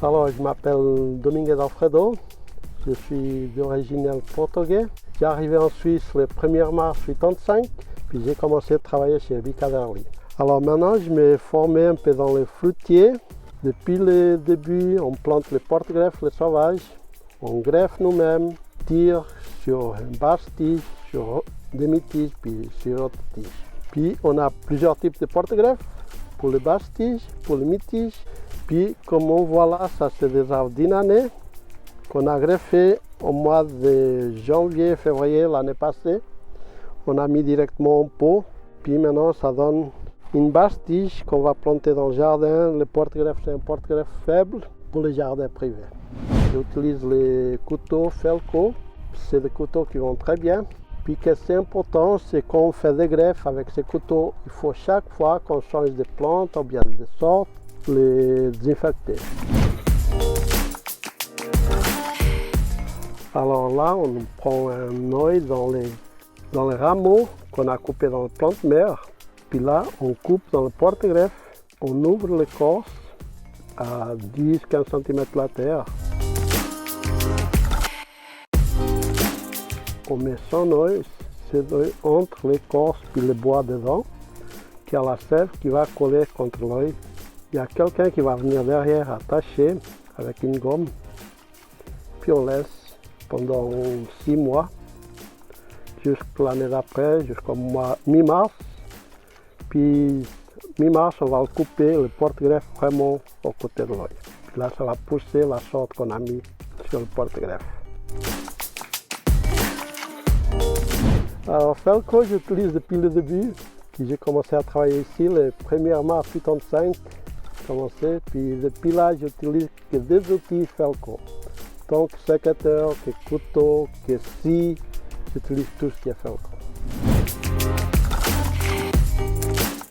Alors, je m'appelle Dominguez Alfredo, je suis d'origine portugaise. J'ai arrivé en Suisse le 1er mars 1985, puis j'ai commencé à travailler chez Vicaverly. Alors maintenant, je me formé un peu dans le fruitier. Depuis le début, on plante les porte-greffes, les sauvages, on greffe nous-mêmes, tire sur une basse tige, sur demi-tige, puis sur autre tige. Puis on a plusieurs types de porte-greffes, pour les basses tiges, pour les mi-tiges. Puis comme on voit là, ça c'est des arbres d'une année qu'on a greffé au mois de janvier, février l'année passée. On a mis directement en pot, puis maintenant ça donne une basse tige qu'on va planter dans le jardin. Le porte-greffe c'est un porte-greffe faible pour les jardins privés. J'utilise les couteaux Felco, c'est des couteaux qui vont très bien. Puis ce qui est important, c'est qu'on fait des greffes avec ces couteaux, il faut chaque fois qu'on change de plante ou bien de sorte, les désinfecter. Alors là, on prend un œil dans les rameaux qu'on a coupés dans la plante mère. Puis là, on coupe dans le porte-greffe, on ouvre l'écorce à 10-15 cm de la terre. On met son œil, c'est entre l'écorce et le bois dedans, qui a la sève qui va coller contre l'œil. Il y a quelqu'un qui va venir derrière attacher avec une gomme, puis on laisse pendant 6 mois, jusqu'à l'année d'après, jusqu'au mois mi-mars. Puis mi-mars, on va le couper, le porte-greffe vraiment au côté de l'œil. Puis là, ça va pousser la sorte qu'on a mis sur le porte-greffe. Alors Felco, j'utilise depuis le début. Puis j'ai commencé à travailler ici le 1er mars 1985. Puis depuis là, j'utilise que des outils Felco. Donc sécateur, que couteau, que scie, j'utilise tout ce qui est Felco.